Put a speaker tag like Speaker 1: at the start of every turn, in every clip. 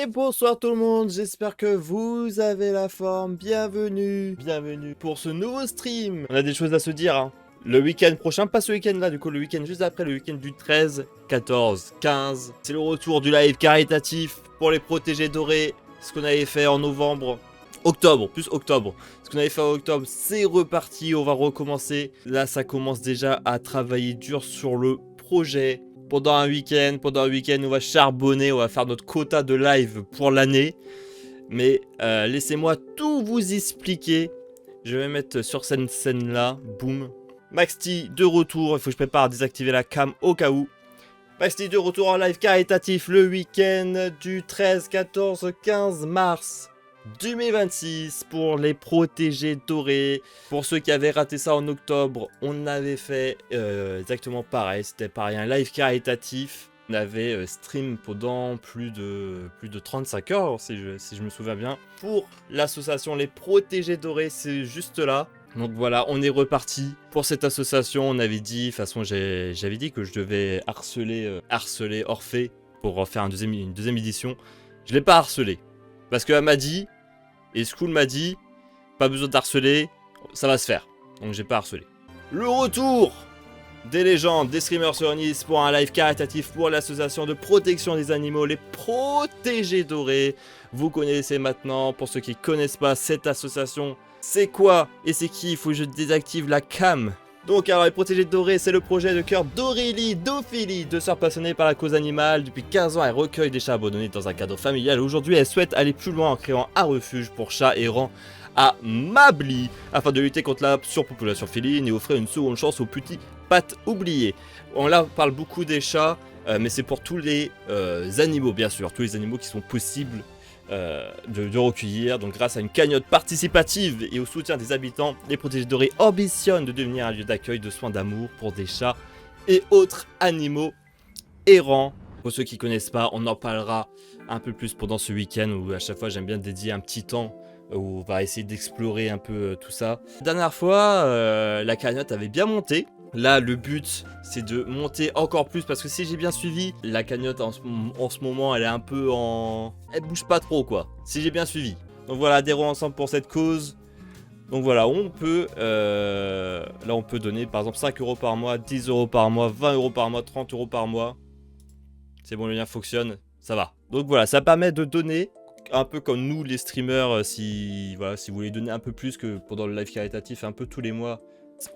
Speaker 1: bonsoir tout le monde, j'espère que vous avez la forme, bienvenue pour ce nouveau stream. On a des choses à se dire, hein. Le week-end prochain, pas ce week-end là, du coup le week-end juste après, le week-end du 13, 14, 15. C'est le retour du live caritatif pour les protégés dorés, ce qu'on avait fait en novembre. Octobre, plus octobre. Ce qu'on avait fait en octobre, c'est reparti, on va recommencer. Là, ça commence déjà à travailler dur sur le projet. Pendant un week-end, on va charbonner, on va faire notre quota de live pour l'année. Mais laissez-moi tout vous expliquer. Je vais mettre sur cette scène-là, boum. Maxty de retour, il faut que je prépare à désactiver la cam au cas où. Maxty de retour en live caritatif le week-end du 13, 14, 15 mars 2026 pour les protégés dorés. Pour ceux qui avaient raté ça en octobre, on avait fait exactement pareil. C'était pareil, un live caritatif. On avait stream pendant plus de 35 heures, si je me souviens bien. Pour l'association Les Protégés Dorés, c'est juste là. Donc voilà, on est reparti pour cette association. On avait dit, de toute façon, j'avais dit que je devais harceler Orphée pour en faire une deuxième édition. Je l'ai pas harcelé. Parce qu'elle m'a dit, et School m'a dit, pas besoin d'harceler, ça va se faire. Donc j'ai pas harcelé. Le retour des légendes, des streamers se réunissent pour un live caritatif pour l'association de protection des animaux, les Protégés Dorés. Vous connaissez maintenant, pour ceux qui connaissent pas cette association, c'est quoi et c'est qui? Il faut que je désactive la cam. Donc alors les Protégés Dorés, c'est le projet de cœur d'Aurélie, d'Ophélie, deux sœurs passionnées par la cause animale. Depuis 15 ans, elles recueillent des chats abandonnés dans un cadre familial. Aujourd'hui, elles souhaitent aller plus loin en créant un refuge pour chats errants à Mably, afin de lutter contre la surpopulation féline et offrir une seconde chance aux petits pattes oubliées. On là parle beaucoup des chats, mais c'est pour tous les animaux, bien sûr, tous les animaux qui sont possibles de recueillir. Donc grâce à une cagnotte participative et au soutien des habitants, les Protégés Dorés ambitionnent de devenir un lieu d'accueil, de soins, d'amour pour des chats et autres animaux errants. Pour ceux qui connaissent pas, on en parlera un peu plus pendant ce week-end où à chaque fois j'aime bien dédier un petit temps où on va essayer d'explorer un peu tout ça. La dernière fois, la cagnotte avait bien monté. Là, le but, c'est de monter encore plus parce que si j'ai bien suivi, la cagnotte en ce moment, elle est un peu en... Elle bouge pas trop, quoi. Si j'ai bien suivi. Donc voilà, adhérons ensemble pour cette cause. Donc voilà, on peut... là, on peut donner, par exemple, 5 € par mois, 10 € par mois, 20 € par mois, 30 € par mois. C'est bon, le lien fonctionne, ça va. Donc voilà, ça permet de donner, un peu comme nous, les streamers, si vous voulez donner un peu plus que pendant le live caritatif, un peu tous les mois.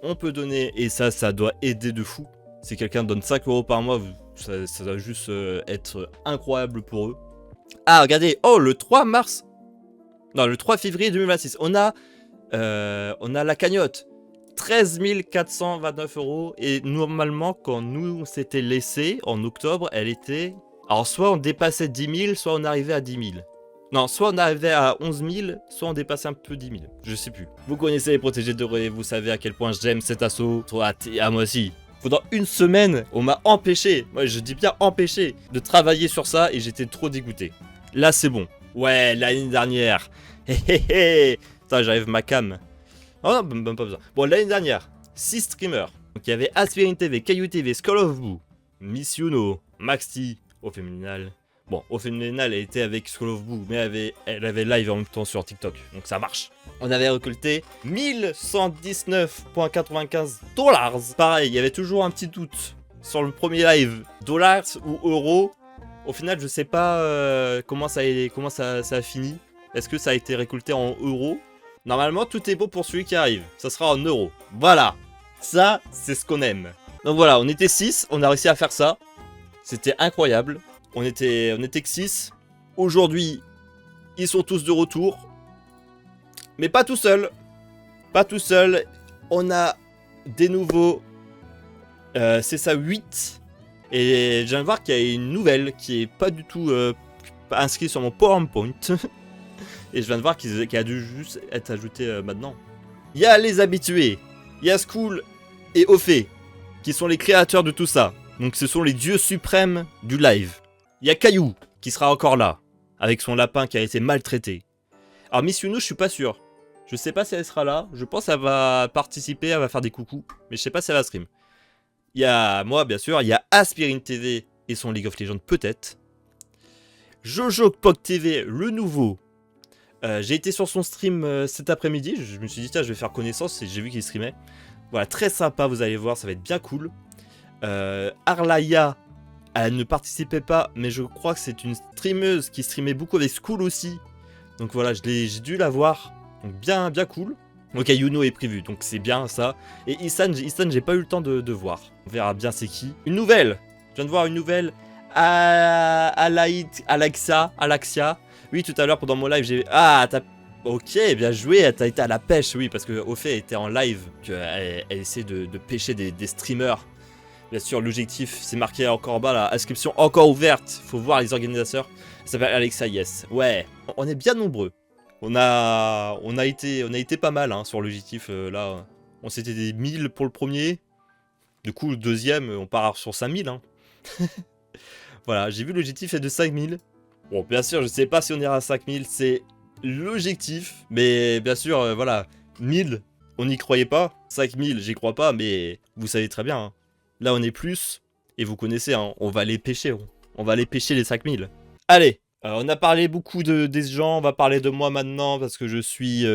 Speaker 1: On peut donner, et ça doit aider de fou. Si quelqu'un donne 5 € par mois, ça doit juste être incroyable pour eux. Ah, regardez, oh, le 3 mars. Non, le 3 février 2026. On a la cagnotte. 13 429 €. Et normalement, quand nous on s'était laissé en octobre, elle était... Alors, soit on dépassait 10 000, soit on arrivait à 10 000. Non, soit on arrivait à 11 000, soit on dépassait un peu 10 000. Je sais plus. Vous connaissez les Protégés Dorés, vous savez à quel point j'aime cet assaut. Toi, moi aussi. Pendant une semaine, on m'a empêché, moi je dis bien empêché, de travailler sur ça et j'étais trop dégoûté. Là, c'est bon. Ouais, l'année dernière. Hé hé hé. Putain, j'arrive ma cam. Oh non, même pas besoin. Bon, l'année dernière, 6 streamers. Donc il y avait Aspirine TV, Caillou TV, Skull of Boo, Miss Yuno, Maxty, au fémininal. Bon, au fémininal, elle était avec Skull of Boo, mais elle avait live en même temps sur TikTok, donc ça marche. On avait récolté 1119,95 $. Pareil, il y avait toujours un petit doute sur le premier live. Dollars ou euros. Au final, je sais pas comment ça a fini. Est-ce que ça a été récolté en euros? Normalement, tout est beau pour celui qui arrive. Ça sera en euros. Voilà. Ça, c'est ce qu'on aime. Donc voilà, on était 6, on a réussi à faire ça. C'était incroyable. On était que 6. Aujourd'hui, ils sont tous de retour. Mais pas tout seul. Pas tout seul. On a des nouveaux. C'est ça, 8. Et je viens de voir qu'il y a une nouvelle qui est pas du tout inscrite sur mon PowerPoint. Et je viens de voir qu'elle a dû juste être ajoutée maintenant. Il y a les habitués. Il y a School et Ophée, qui sont les créateurs de tout ça. Donc ce sont les dieux suprêmes du live. Il y a Caillou, qui sera encore là, avec son lapin qui a été maltraité. Alors Miss Yuno, je suis pas sûr. Je sais pas si elle sera là. Je pense qu'elle va participer, elle va faire des coucous. Mais je sais pas si elle va stream. Il y a moi, bien sûr. Il y a Aspirine TV et son League of Legends, peut-être. Jojo Pog TV, le nouveau. J'ai été sur son stream cet après-midi, je me suis dit tiens je vais faire connaissance et j'ai vu qu'il streamait. Voilà, très sympa, vous allez voir, ça va être bien cool. Arlaya, elle ne participait pas, mais je crois que c'est une streameuse qui streamait beaucoup avec School aussi. Donc voilà, j'ai dû la voir, donc bien cool. Ok, Yuno est prévu, donc c'est bien ça. Et Isan, j'ai pas eu le temps de voir. On verra bien c'est qui. Une nouvelle. Je viens de voir une nouvelle. Alaxia. Oui, tout à l'heure pendant mon live, j'ai... Ah, t'as... Ok, bien joué, t'as été à la pêche, oui, parce que au fait, elle était en live, elle essaie de pêcher des streamers. Bien sûr, l'objectif, c'est marqué encore en bas, la inscription encore ouverte. Faut voir les organisateurs. Ça s'appelle Alexa Yes. Ouais, on est bien nombreux. On a été pas mal hein, sur l'objectif là. On s'était des 1000 pour le premier. Du coup, le deuxième, on part sur 5000. Hein. Voilà, j'ai vu l'objectif est de 5000. Bon, bien sûr, je sais pas si on ira à 5000, c'est l'objectif. Mais bien sûr, voilà, 1000, on n'y croyait pas. 5000, j'y crois pas, mais vous savez très bien. Hein. Là, on est plus. Et vous connaissez, hein, on va aller pêcher. On va aller pêcher les 5000. Allez, on a parlé beaucoup des gens, on va parler de moi maintenant parce que je suis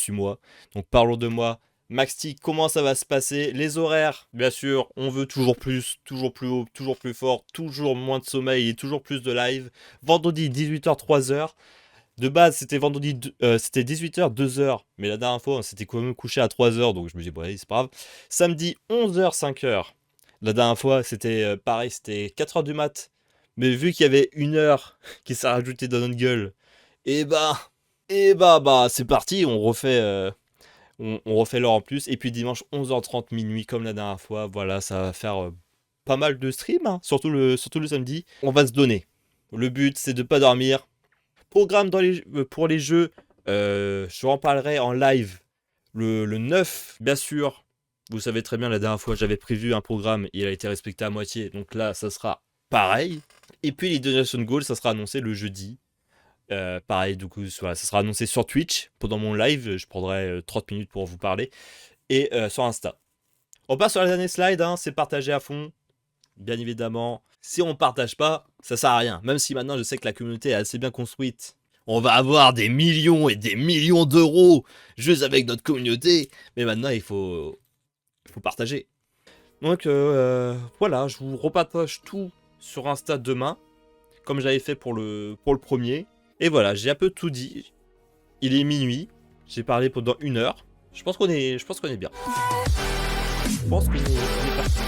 Speaker 1: moi. Donc parlons de moi. Maxti, comment ça va se passer? Les horaires, bien sûr, on veut toujours plus haut, toujours plus fort, toujours moins de sommeil et toujours plus de live. Vendredi 18h 3h. De base, c'était c'était 18h 2h, mais la dernière fois, on s'était quand même couché à 3h, donc je me dis bon, allez, c'est pas grave. Samedi 11h 5h. La dernière fois, c'était pareil, c'était 4h du mat. Mais vu qu'il y avait une heure qui s'est rajoutée dans notre gueule, c'est parti, on refait l'heure en plus. Et puis dimanche 11h30 minuit comme la dernière fois, voilà, ça va faire pas mal de streams, hein, surtout le samedi. On va se donner. Le but, c'est de pas dormir. Programme pour les jeux, je en parlerai en live le 9, bien sûr. Vous savez très bien, la dernière fois, j'avais prévu un programme et il a été respecté à moitié. Donc là, ça sera pareil. Et puis les Donation Goals, ça sera annoncé le jeudi. Pareil, du coup, voilà, ça sera annoncé sur Twitch. Pendant mon live, je prendrai 30 minutes pour vous parler. Et sur Insta. On passe sur la dernière slide, hein, c'est partagé à fond. Bien évidemment. Si on partage pas, ça sert à rien. Même si maintenant, je sais que la communauté est assez bien construite. On va avoir des millions et des millions d'euros juste avec notre communauté. Mais maintenant, il faut partager. Donc voilà, je vous repartage tout sur Insta demain, comme j'avais fait pour le premier. Et voilà, j'ai un peu tout dit. Il est minuit, j'ai parlé pendant 1 heure. Je pense qu'on est bien. Je pense qu'on est parti.